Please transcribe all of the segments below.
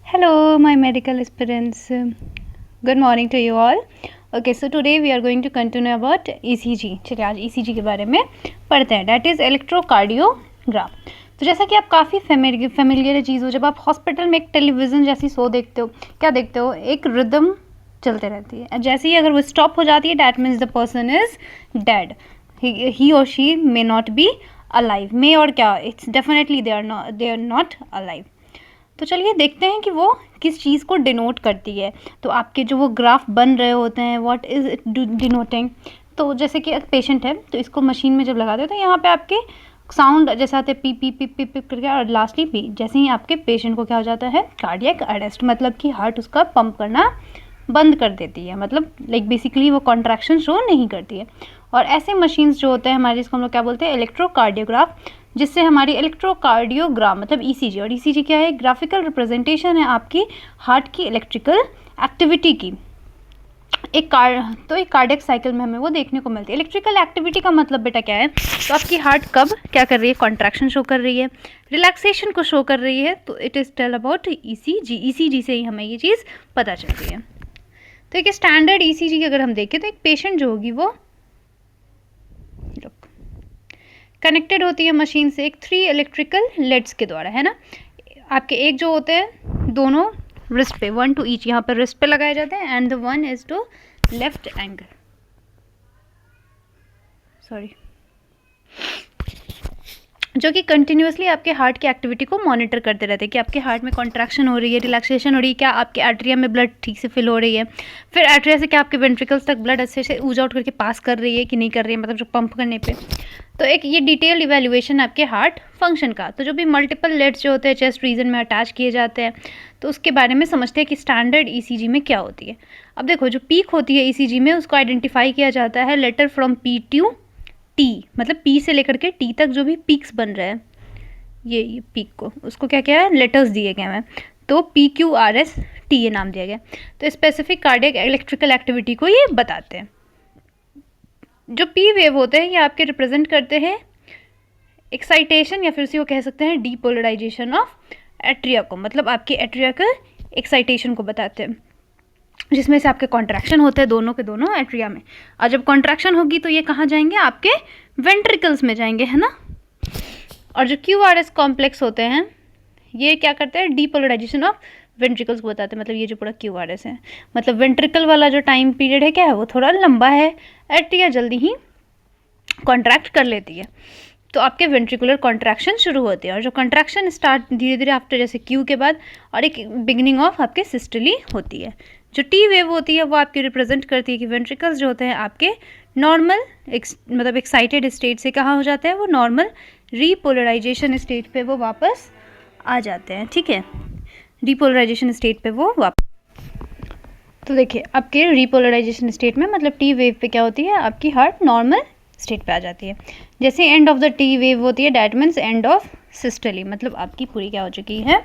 Hello, my medical aspirants. Good morning to you all. Okay, so today we are going to continue about ECG. चलिए आज ECG के बारे में पढ़ते हैं. That is electrocardiogram. तो जैसा कि आप काफ़ी फेमिलियर चीज़ हो, जब आप हॉस्पिटल में एक टेलीविज़न जैसी शो देखते हो, क्या देखते हो, एक रिदम चलते रहती है. जैसे ही अगर वो स्टॉप हो जाती है, that means the person is dead. He or she may not be alive. May और क्या, it's definitely they are not alive. तो चलिए देखते हैं कि वो किस चीज़ को डिनोट करती है. तो आपके जो वो ग्राफ बन रहे होते हैं, व्हाट इज़ इट डिनोटिंग. तो जैसे कि एक पेशेंट है, तो इसको मशीन में जब लगाते हैं तो यहाँ पे आपके साउंड जैसे आते हैं P P P P P करके, और लास्टली पी. जैसे ही आपके पेशेंट को क्या हो जाता है, कार्डियक अरेस्ट, मतलब कि हार्ट उसका पंप करना बंद कर देती है. मतलब लाइक बेसिकली वो कॉन्ट्रैक्शन शो नहीं करती है. और ऐसे मशीन्स जो होते हैं हमारे, जिसको हम लोग क्या बोलते हैं, इलेक्ट्रोकार्डियोग्राफ, जिससे हमारी इलेक्ट्रोकार्डियोग्राम मतलब ईसीजी. और ईसीजी क्या है, ग्राफिकल रिप्रेजेंटेशन है आपकी हार्ट की इलेक्ट्रिकल एक्टिविटी की. एक कार्डियक साइकिल में हमें वो देखने को मिलती है. इलेक्ट्रिकल एक्टिविटी का मतलब बेटा क्या है, तो आपकी हार्ट कब क्या कर रही है, कॉन्ट्रैक्शन शो कर रही है, रिलैक्सेशन को शो कर रही है. तो it is tell about ECG. ECG से ही हमें ये चीज़ पता चलती है. तो एक स्टैंडर्ड ईसीजी अगर हम देखें तो एक पेशेंट जो होगी वो कनेक्टेड होती है मशीन से एक 3 इलेक्ट्रिकल लेड्स के द्वारा, है ना. आपके एक जो होते हैं दोनों रिस्ट पे, 1 टू ईच, यहाँ पर रिस्ट पे लगाए जाते हैं, and the one is to left angle, sorry, जो कि कंटिन्यूसली आपके हार्ट की एक्टिविटी को मॉनिटर करते रहते हैं कि आपके हार्ट में कॉन्ट्रैक्शन हो रही है, रिलैक्सेशन हो रही है, क्या आपके एट्रिया में ब्लड ठीक से फिल हो रही है, फिर एट्रिया से क्या आपके वेंट्रिकल्स तक ब्लड अच्छे से ऊज आउट करके पास कर रही है कि नहीं कर रही है, मतलब जो पंप करने पे. तो एक ये डिटेल इवैल्यूएशन आपके हार्ट फंक्शन का. तो जो भी मल्टीपल लेड्स जो होते हैं चेस्ट रीजन में अटैच किए जाते हैं, तो उसके बारे में समझते हैं कि स्टैंडर्ड ईसीजी में क्या होती है. अब देखो, जो पीक होती है ईसीजी में उसको आइडेंटिफाई किया जाता है letter from P to T, मतलब पी से लेकर के टी तक जो भी पीक्स बन रहे हैं, ये पीक को, उसको क्या क्या है, लेटर्स दिए गए हैं. तो P Q R S T ये नाम दिया गया. तो स्पेसिफिक कार्डियक इलेक्ट्रिकल एक्टिविटी को ये बताते हैं. जो पी वेव होते हैं ये आपके रिप्रेजेंट करते हैं एक्साइटेशन, या फिर उसी को कह सकते हैं डीपोलराइजेशन ऑफ एट्रिया को, मतलब आपके एट्रिया के एक्साइटेशन को बताते हैं, जिसमें से आपके कॉन्ट्रैक्शन होते हैं दोनों के दोनों एट्रिया में. और जब कॉन्ट्रैक्शन होगी तो ये कहाँ जाएंगे, आपके वेंट्रिकल्स में जाएंगे, है ना. और जो क्यू आर एस कॉम्प्लेक्स होते हैं ये क्या करते हैं, डीपोलराइजेशन ऑफ वेंट्रिकल्स को बताते हैं. मतलब ये जो पूरा क्यू आर एस है, मतलब वेंट्रिकल वाला जो टाइम पीरियड है क्या है, वो थोड़ा लंबा है, एट्रिया जल्दी ही कॉन्ट्रैक्ट कर लेती है, तो आपके वेंट्रिकुलर कॉन्ट्रैक्शन शुरू होते हैं. और जो कॉन्ट्रैक्शन स्टार्ट धीरे धीरे आफ्टर, जैसे क्यू के बाद, और एक बिगिनिंग ऑफ आपके सिस्टली होती है. जो टी वेव होती है वो आपकी रिप्रेजेंट करती है कि वेंट्रिकल्स जो होते हैं आपके नॉर्मल मतलब एक्साइटेड स्टेट से कहाँ हो जाते हैं, वो नॉर्मल रीपोलराइजेशन स्टेट पे वो वापस आ जाते हैं. ठीक है, रीपोलराइजेशन स्टेट पे वो वापस. तो देखिए आपके रीपोलराइजेशन स्टेट में मतलब टी वेव पे क्या होती है, आपकी हार्ट नॉर्मल स्टेट पे आ जाती है. जैसे end of the T wave होती है, that means end of systole, मतलब आपकी पूरी क्या हो चुकी है,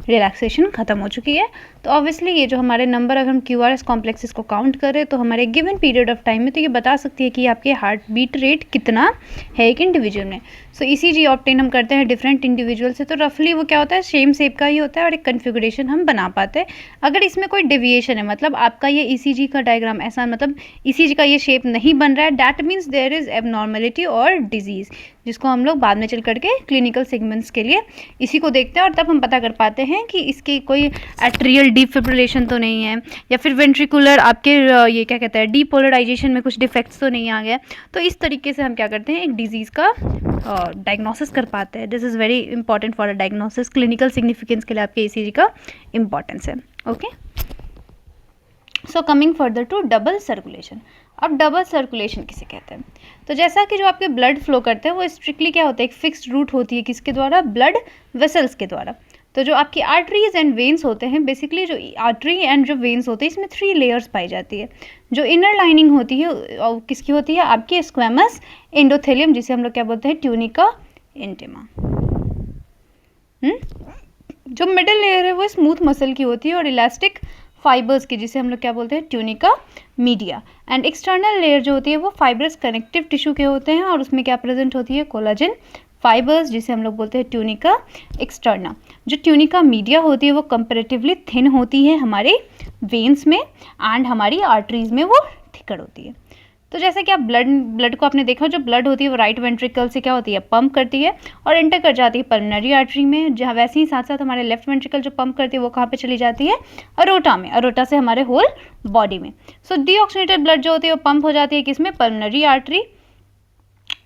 रिलैक्सेशन खत्म हो चुकी है. तो ऑब्वियसली ये जो हमारे नंबर, अगर हम क्यू आर एस कॉम्प्लेक्सेस को काउंट करें तो हमारे गिवन पीरियड ऑफ टाइम में, तो ये बता सकती है कि आपके हार्ट बीट रेट कितना है एक इंडिविजुअल में. सो ईसीजी ऑब्टेन हम करते हैं डिफरेंट इंडिविजुअल से, तो रफली वो क्या होता है, सेम शेप का ही होता है, और एक कन्फिगरेशन हम बना पाते हैं. अगर इसमें कोई डेविएशन है, मतलब आपका ये ईसीजी का डायग्राम ऐसा, मतलब ईसीजी का ये शेप नहीं बन रहा है, that means there is abnormality और डिजीज़, जिसको हम लोग बाद में चल करके क्लिनिकल सेगमेंट्स के लिए इसी को देखते हैं, और तब हम पता कर पाते हैं कि इसकी कोई एट्रियल डिफिब्रिलेशन तो नहीं है, या फिर वेंट्रिकुलर आपके ये क्या कहते हैं, डीपोलराइजेशन में कुछ डिफेक्ट्स तो नहीं आ गया. तो इस तरीके से हम क्या करते हैं, एक डिजीज़ का डायग्नोसिस कर पाते हैं. This is very important for a diagnosis. Clinical significance के लिए आपके ईसीजी का इंपॉर्टेंस है. Okay, so coming further to double circulation. अब डबल सर्कुलेशन किसे कहते हैं, तो जैसा कि जो आपके ब्लड फ्लो करते हैं वो स्ट्रिक्टली क्या होता है, एक फिक्स्ड रूट होती है, किसके द्वारा, ब्लड वेसल्स के द्वारा. तो जो आपकी आर्टरीज एंड वेन्स होते हैं, बेसिकली जो आर्टरी एंड जो वेन्स होते हैं इसमें 3 लेयर्स पाई जाती है. जो इनर लाइनिंग होती है किसकी होती है, आपकी स्क्वैमस एंडोथेलियम, जिसे हम लोग क्या बोलते हैं, ट्यूनिका इंटिमा. जो मिडिल लेयर है वो स्मूथ मसल की होती है और इलास्टिक फाइबर्स की, जिसे हम लोग क्या बोलते हैं, tunica media. And external layer जो होती है वो फाइब्रस कनेक्टिव टिश्यू के होते हैं, और उसमें क्या प्रेजेंट होती है, कोलाजन फाइबर्स जिसे हम लोग बोलते हैं ट्यूनिका एक्सटर्ना। जो ट्यूनिका मीडिया होती है वो कंपेरेटिवली थिन होती है हमारे वेन्स में एंड हमारी आर्टरीज में वो थिकर होती है। तो जैसे कि आप ब्लड को आपने देखा, जो ब्लड होती है वो राइट वेंट्रिकल से क्या होती है, पंप करती है और एंटर कर जाती है पल्मोनरी आर्टरी में, जहाँ वैसे ही साथ साथ हमारे लेफ्ट वेंट्रिकल जो पंप करती है वो कहाँ पे चली जाती है, अरोटा में, अरोटा से हमारे होल बॉडी में। सो डीऑक्सीजनेटेड ब्लड जो होती है वो पंप हो जाती है किसमें, पल्मोनरी आर्टरी,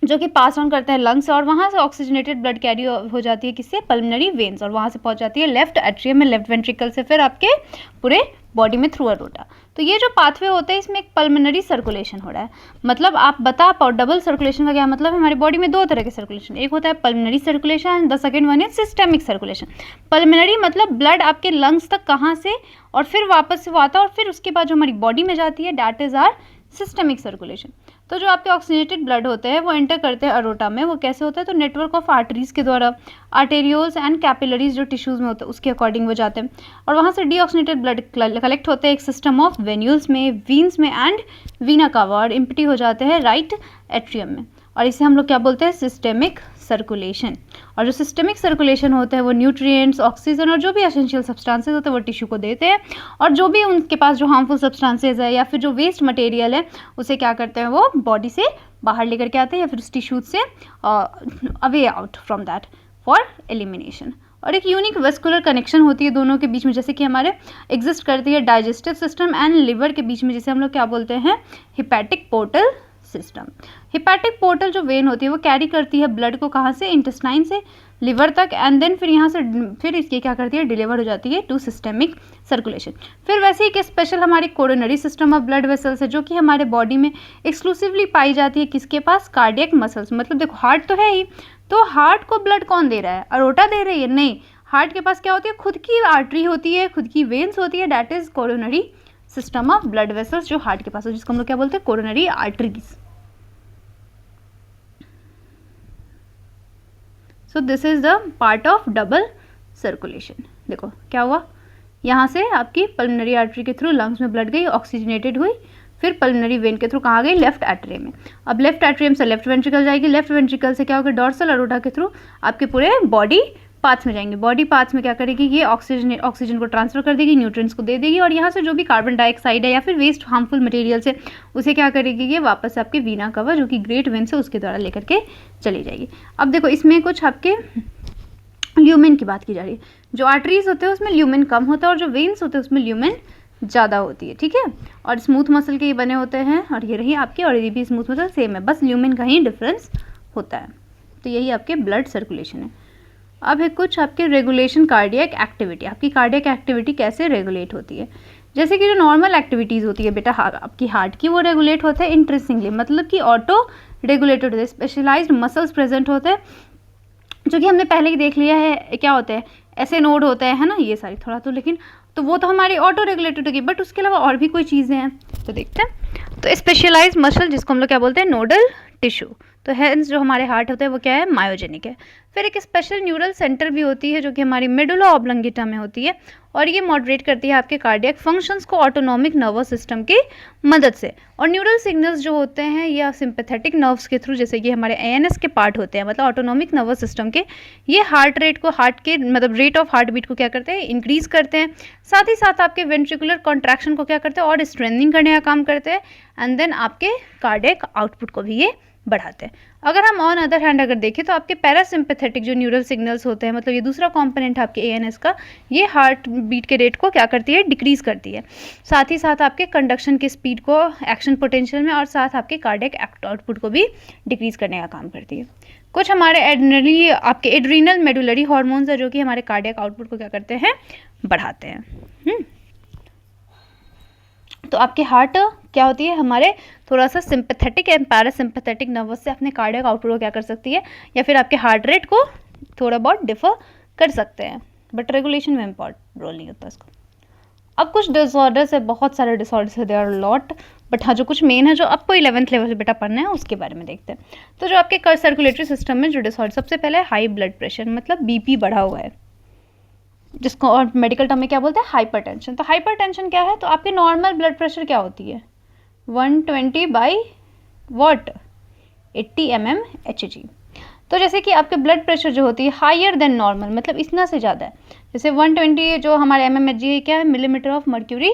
जो कि पास ऑन करते हैं लंग्स और वहाँ से ऑक्सीजनेटेड ब्लड कैरी हो जाती है किससे, पल्मोनरी वेन्स, और वहाँ से पहुँच जाती है लेफ्ट एट्रियम में, लेफ्ट वेंट्रिकल से फिर आपके पूरे बॉडी में थ्रू अरोटा। तो ये जो पाथवे होते हैं इसमें एक पल्मोनरी सर्कुलेशन हो रहा है। मतलब आप बता पाओ डबल सर्कुलेशन का क्या मतलब है। हमारी बॉडी में दो तरह के सर्कुलेशन, एक होता है pulmonary circulation and the second one is systemic circulation. Pulmonary मतलब ब्लड आपके लंग्स तक कहाँ से और फिर वापस से वो आता है और फिर उसके बाद जो हमारी बॉडी में जाती है, that is our systemic circulation. तो जो आपके ऑक्सीजनेटेड ब्लड होते हैं वो एंटर करते हैं अरोटा में। वो कैसे होता है, तो नेटवर्क ऑफ आर्टरीज के द्वारा, आर्टेरियोल्स एंड कैपिलरीज जो टिश्यूज़ में होते हैं उसके अकॉर्डिंग वो जाते हैं और वहाँ से डीऑक्सीजनेटेड ब्लड कलेक्ट होते हैं एक सिस्टम ऑफ वेन्यूल्स में, वीन्स में एंड वीना कावा, और इम्पटी हो जाते हैं राइट एट्रियम में, और इसे हम लोग क्या बोलते हैं, सिस्टेमिक सर्कुलेशन। और जो सिस्टेमिक सर्कुलेशन होता है वो न्यूट्रिएंट्स, ऑक्सीजन और जो भी एसेंशियल सब्सटेंसेस होते हैं वो टिश्यू को देते हैं, और जो भी उनके पास जो हार्मफुल सब्सटेंसेस है या फिर जो वेस्ट मटेरियल है उसे क्या करते हैं, वो बॉडी से बाहर लेकर के आते हैं या फिर उस टिश्यू से away out from that for elimination. और एक यूनिक वेस्कुलर कनेक्शन होती है दोनों के बीच में, जैसे कि हमारे एग्जिस्ट करती है डाइजेस्टिव सिस्टम एंड लिवर के बीच में, जिसे हम लोग क्या बोलते हैं, hepatic portal system. Hepatic portal जो वेन होती है वो कैरी करती है ब्लड को कहाँ से, इंटेस्टाइन से लिवर तक, एंड देन फिर यहाँ से फिर इसकी क्या करती है, डिलीवर हो जाती है टू सिस्टेमिक सर्कुलेशन। फिर वैसे ही एक स्पेशल हमारी coronary system of blood vessels है जो कि हमारे बॉडी में एक्सक्लूसिवली पाई जाती है, किसके पास, कार्डियक मसल्स। मतलब देखो हार्ट तो है ही, तो हार्ट को ब्लड कौन दे रहा है, अरोटा दे रही है, नहीं, हार्ट के पास क्या होती है, खुद की आर्टरी होती है, खुद की वेन्स होती है, that is coronary system of blood vessels जो हार्ट के पास है, जिसको हम लोग क्या बोलते हैं, coronary arteries. So this is the part of double circulation. देखो क्या हुआ, यहाँ से आपकी पल्मोनरी आर्टरी के थ्रू लंग्स में ब्लड गई, ऑक्सीजनेटेड हुई, फिर पल्मोनरी वेन के थ्रू कहाँ गई, लेफ्ट एट्रियम में। अब लेफ्ट एट्रियम से लेफ्ट वेंट्रिकल जाएगी, लेफ्ट वेंट्रिकल से क्या होगा, डॉर्सल अरोटा के थ्रू आपके पूरे बॉडी पाथ्स में जाएंगे। बॉडी पाथ्स में क्या करेगी, ये ऑक्सीजन को ट्रांसफर कर देगी, न्यूट्रिएंट्स को दे देगी, और यहाँ से जो भी कार्बन डाइऑक्साइड है या फिर वेस्ट हार्मफुल मटेरियल से उसे क्या करेगी, ये वापस आपके वीना कवर जो कि ग्रेट वेन से उसके द्वारा लेकर के चली जाएगी। अब देखो इसमें कुछ आपके ल्यूमेन की बात की जा रही है। जो आर्टरीज होते हैं उसमें ल्यूमेन कम होता है और जो वेन्स होते हैं उसमें ल्यूमेन ज़्यादा होती है, ठीक है। और स्मूथ मसल के ये बने होते हैं, और ये रही आपकी, और ये भी स्मूथ मसल सेम है, बस ल्यूमेन का ही डिफरेंस होता है। तो यही आपके ब्लड सर्कुलेशन है। अब है कुछ आपके रेगुलेशन कार्डियक एक्टिविटी। आपकी कार्डियक एक्टिविटी कैसे रेगुलेट होती है, जैसे कि जो नॉर्मल एक्टिविटीज़ होती है बेटा आपकी हार्ट की, वो रेगुलेट होते हैं इंटरेस्टिंगली, मतलब कि ऑटो रेगुलेटेड होते हैं। स्पेशलाइज्ड मसल्स प्रेजेंट होते हैं जो कि हमने पहले ही देख लिया है, क्या होते हैं, ऐसे नोड होते हैं, है ना, ये सारी थोड़ा तो, लेकिन तो वो तो हमारी ऑटो रेगुलेटेड होगी, बट उसके अलावा और भी कोई चीज़ें हैं तो देखते हैं। तो स्पेशलाइज्ड मसल जिसको हम लोग क्या बोलते हैं, नोडल टिश्यू। तो हेंस जो हमारे हार्ट होते हैं वो क्या है, मायोजेनिक है। फिर एक स्पेशल न्यूरल सेंटर भी होती है जो कि हमारी मेडुला ऑब्लंगेटा में होती है, और ये मॉडरेट करती है आपके कार्डियक फंक्शंस को ऑटोनॉमिक नर्वस सिस्टम की मदद से। और न्यूरल सिग्नल्स जो होते हैं या सिंपैथेटिक नर्व्स के थ्रू, जैसे कि हमारे एएनएस के पार्ट होते हैं, मतलब ऑटोनॉमिक नर्वस सिस्टम के, ये हार्ट रेट को, हार्ट के मतलब रेट ऑफ हार्ट बीट को क्या करते हैं, इंक्रीज करते हैं। साथ ही साथ आपके वेंट्रिकुलर कॉन्ट्रैक्शन को क्या करते हैं, और स्ट्रेंथनिंग करने का काम करते हैं, एंड देन आपके कार्डियक आउटपुट को भी ये बढ़ाते हैं। अगर हम ऑन अदर हैंड अगर देखें तो आपके पैरासिम्पैथेटिक जो न्यूरल सिग्नल्स होते हैं, मतलब ये दूसरा कंपोनेंट आपके एएनएस का, ये हार्ट बीट के रेट को क्या करती है, डिक्रीज करती है। साथ ही साथ आपके कंडक्शन की स्पीड को, एक्शन पोटेंशियल में, और साथ आपके कार्डियक आउटपुट को भी डिक्रीज करने का काम करती है। कुछ हमारे आपके एड्रीनल मेडुलरी हार्मोन्स है जो कि हमारे कार्डियक आउटपुट को क्या करते हैं, बढ़ाते हैं। तो आपके हार्ट क्या होती है, हमारे थोड़ा सा सिंपैथेटिक एंड पैरासिम्पैथेटिक नर्वस से अपने कार्डियक आउटपुट को क्या कर सकती है, या फिर आपके हार्ट रेट को थोड़ा बहुत डिफर कर सकते हैं, बट रेगुलेशन में इम्पॉर्टेंट रोल नहीं होता इसको। अब कुछ डिसऑर्डर्स है, बहुत सारे डिसऑर्डर्स है, देयर आर लॉट, बट हाँ जो कुछ मेन है जो आपको 11th लेवल से बेटा पढ़ना है उसके बारे में देखते हैं। तो जो आपके सर्कुलेटरी सिस्टम में जो डिसऑर्डर, सबसे पहले हाई ब्लड प्रेशर, मतलब बीपी बढ़ा हुआ है, जिसको और मेडिकल टर्म में क्या बोलते हैं, हाइपरटेंशन। तो हाइपरटेंशन क्या है, तो आपकी नॉर्मल ब्लड प्रेशर क्या होती है, 120 बाई वॉट, 80 mm Hg। तो जैसे कि आपके ब्लड प्रेशर जो होती है हायर देन नॉर्मल, मतलब इतना से ज़्यादा है, जैसे 120 जो हमारे mmHg है क्या है, मिलीमीटर ऑफ मर्क्यूरी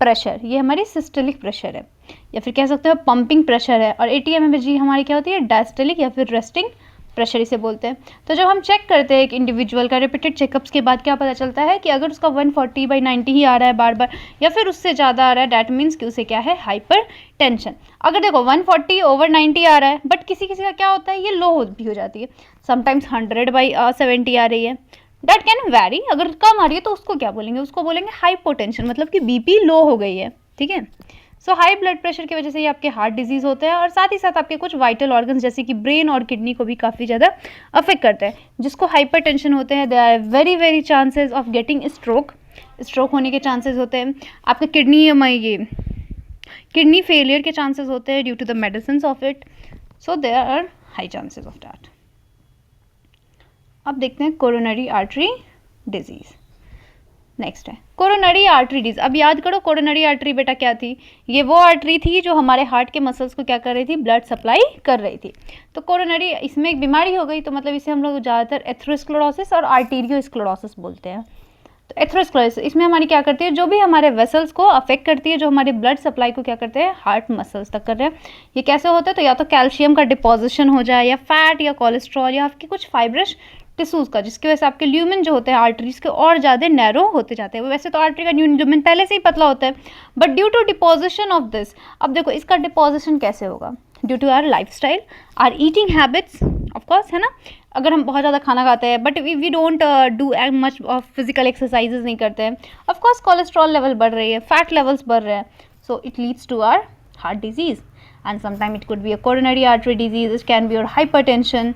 प्रेशर, ये हमारी सिस्टोलिक प्रेशर है, या फिर कह सकते हो पंपिंग प्रेशर है। और 80 mmHg हमारी क्या होती है, डायस्टोलिक या फिर रेस्टिंग प्रेशर इसे बोलते हैं। तो जब हम चेक करते हैं एक इंडिविजुअल का रिपीटेड चेकअप्स के बाद क्या पता चलता है कि अगर उसका 140/90 ही आ रहा है बार बार या फिर उससे ज़्यादा आ रहा है, डैट मीन्स कि उसे क्या है, हाइपर टेंशन। अगर देखो 140/90 आ रहा है बट किसी किसी का क्या होता है, ये लो भी हो जाती है, समटाइम्स 100/70 आ रही है, डैट कैन वैरी। अगर कम आ रही है तो उसको क्या बोलेंगे, उसको बोलेंगे हाइपोटेंशन, मतलब कि बीपी लो हो गई है, ठीक है। सो हाई ब्लड प्रेशर की वजह से ये आपके हार्ट डिजीज़ होते हैं और साथ ही साथ आपके कुछ वाइटल ऑर्गन्स जैसे कि ब्रेन और किडनी को भी काफ़ी ज़्यादा अफेक्ट करते हैं। जिसको हाइपरटेंशन होते हैं, they are very chances of getting stroke होने के चांसेस होते हैं। आपके किडनी फेलियर के चांसेस होते हैं due to the medicine of it, so there are high chances of that. अब देखते हैं कोरोनरी आर्टरी डिजीज़। नेक्स्ट है कोरोनरी आर्टरी डिजीज। अब याद करो कोरोनरी आर्टरी बेटा क्या थी, ये वो आर्टरी थी जो हमारे हार्ट के मसल्स को क्या कर रही थी, ब्लड सप्लाई कर रही थी। तो कोरोनरी, इसमें एक बीमारी हो गई तो मतलब इसे हम लोग ज़्यादातर एथेरोस्क्लेरोसिस और आर्टेरियोस्क्लेरोसिस बोलते हैं। तो एथेरोस्क्लेरोसिस इसमें हमारी क्या करती है, जो भी हमारे वेसल्स को अफेक्ट करती है, जो हमारे ब्लड सप्लाई को क्या करते हैं, हार्ट मसल्स तक कर रहे हैं। ये कैसे होता है, तो या तो कैल्शियम का डिपोजिशन हो जाए या फैट या कोलेस्ट्रॉल या आपकी कुछ फाइब्रस टिश्यूज़ का, जिसकी वजह से आपके ल्यूमेन जो होते हैं आर्टरीज के और ज़्यादा नैरो होते जाते हैं। वैसे तो आर्टरी का ल्यूमेन पहले से ही पतला होता है but due to deposition of this, अब देखो इसका डिपोजिशन कैसे होगा, due to our lifestyle, or eating habits of course, है ना। अगर हम बहुत ज़्यादा खाना खाते हैं but we don't do much of physical exercises नहीं करते हैं, ऑफकोर्स कोलेस्ट्रॉल लेवल बढ़ रही है, फैट लेवल्स बढ़ रहे हैं, so it leads to our heart disease and sometime it could be a coronary artery disease, it can be your hypertension,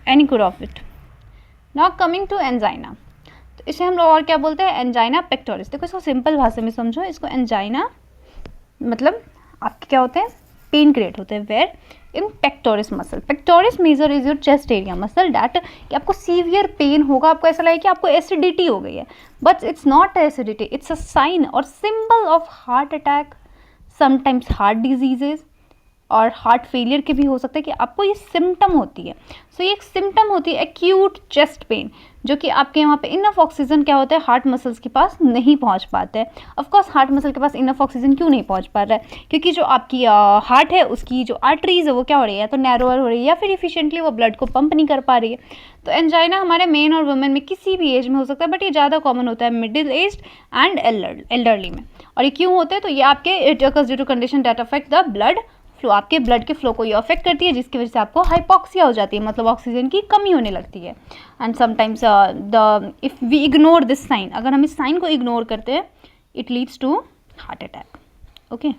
any could of it. Now coming to angina, तो इसे हम लोग और क्या बोलते हैं, एंजाइना पेक्टोरिस। देखो इसको सिंपल भाषा में समझो, इसको एंजाइना मतलब आपके क्या होते हैं, पेन क्रिएट होते हैं where in pectoris muscle. Pectoris major is your chest area muscle that, कि आपको सीवियर पेन होगा, आपको ऐसा लगे कि आपको एसिडिटी हो गई है, but it's not acidity, it's a sign और symbol of heart attack, sometimes heart diseases और हार्ट फेलियर के भी हो सकता है कि आपको ये सिम्टम होती है। सो ये एक सिम्टम होती है एक्यूट चेस्ट पेन, जो कि आपके यहाँ पे इनफ ऑक्सीजन क्या होता है, हार्ट मसल्स के पास नहीं पहुँच पाते हैं। ऑफकोर्स हार्ट मसल के पास इनफ ऑक्सीजन क्यों नहीं पहुँच पा रहा है, क्योंकि जो आपकी हार्ट है उसकी जो आर्टरीज है वो क्या हो रही है, तो नैरोअर हो रही है या फिर इफिशिएंटली वो ब्लड को पंप नहीं कर पा रही है। तो एंजाइना हमारे मेन और वुमेन में किसी भी एज में हो सकता है, बट ये ज़्यादा कॉमन होता है मिडिल एज एंड एल्डरली में। और ये क्यों होते हैं, तो ये आपके it occurs due to condition that affect the blood flow, आपके ब्लड के फ्लो को ये अफेक्ट करती है, जिसकी वजह से आपको हाइपोक्सिया हो जाती है, मतलब ऑक्सीजन की कमी होने लगती है। And sometimes the if we ignore this sign, अगर हम इस साइन को इग्नोर करते हैं, it leads to heart attack. Okay,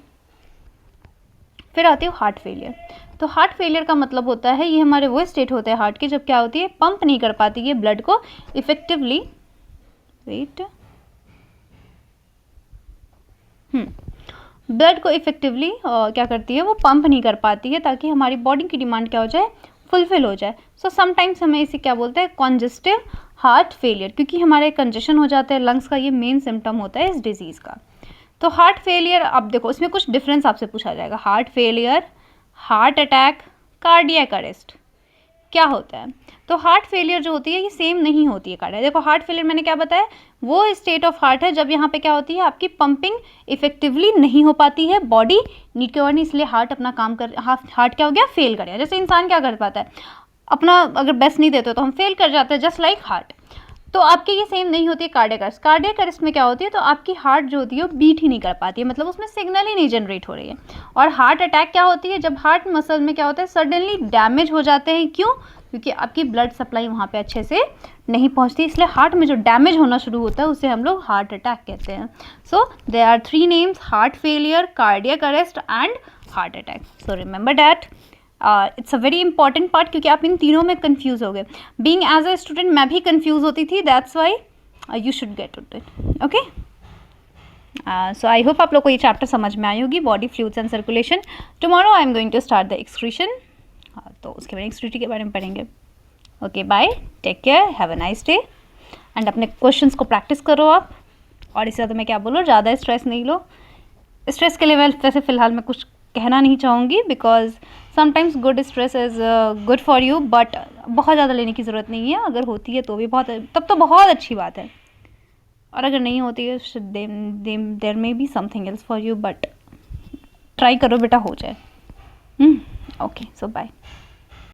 फिर आती है हार्ट फेलियर। तो हार्ट फेलियर का मतलब होता है, ये हमारे वो स्टेट होते हैं हार्ट के जब क्या होती है, पंप नहीं कर पाती है ब्लड को इफेक्टिवली, ब्लड को इफेक्टिवली क्या करती है, वो पंप नहीं कर पाती है ताकि हमारी बॉडी की डिमांड क्या हो जाए, फुलफिल हो जाए। सो समटाइम्स हमें इसे क्या बोलते हैं, कॉन्जेस्टिव हार्ट फेलियर, क्योंकि हमारे कंजेशन हो जाते हैं लंग्स का, ये मेन सिम्टम होता है इस डिजीज़ का। तो हार्ट फेलियर, अब देखो इसमें कुछ डिफरेंस आपसे पूछा जाएगा, heart failure, heart attack, cardiac arrest क्या होता है। तो हार्ट फेलियर जो होती है ये सेम नहीं होती है कार्डियक। देखो हार्ट फेलियर मैंने क्या बताया, वो स्टेट ऑफ हार्ट है जब यहाँ पे क्या होती है, आपकी पंपिंग इफेक्टिवली नहीं हो पाती है, बॉडी नीड के नहीं, इसलिए हार्ट अपना काम कर, हार्ट क्या हो गया, फेल कर गया। जैसे इंसान क्या कर पाता है, अपना अगर बेस्ट नहीं देते तो हम फेल कर जाते हैं, जस्ट लाइक हार्ट। तो आपकी ये सेम नहीं होती है कार्डियक अरेस्ट। कार्डियक अरेस्ट में क्या होती है, तो आपकी हार्ट जो होती है वो बीट ही नहीं कर पाती है, मतलब उसमें सिग्नल ही नहीं जनरेट हो रही है। और हार्ट अटैक क्या होती है, जब हार्ट मसल में क्या होता है, सडनली डैमेज हो जाते हैं। क्यों, क्योंकि आपकी ब्लड सप्लाई वहाँ पे अच्छे से नहीं पहुँचती, इसलिए हार्ट में जो डैमेज होना शुरू होता है उसे हम लोग हार्ट अटैक कहते हैं। So there are 3 names, heart failure, cardiac arrest and heart attack. So remember that, it's a very important part, क्योंकि आप इन तीनों में कंफ्यूज हो गए। बीइंग एज अ स्टूडेंट मैं भी कंफ्यूज होती थी, that's why you should get it. Okay, so I hope आप लोग को ये चैप्टर समझ में आई होगी, body fluids and circulation. Tomorrow I am going to start the excretion, तो उसके बाद एक्सक्रीटी के बारे में पढ़ेंगे। Okay, bye, take care, have a nice day and अपने क्वेश्चंस को प्रैक्टिस करो आप। और इससे ज़्यादा मैं क्या बोलूँ, ज़्यादा स्ट्रेस नहीं लो। स्ट्रेस के लिए वैसे फ़िलहाल मैं कुछ कहना नहीं चाहूँगी, because sometimes good stress is good for you, but बहुत ज़्यादा लेने की ज़रूरत नहीं है। अगर होती है तो भी बहुत, तब तो बहुत अच्छी बात है, और अगर नहीं होती है there may be something else for you, but try करो बेटा हो जाए। Okay, so bye.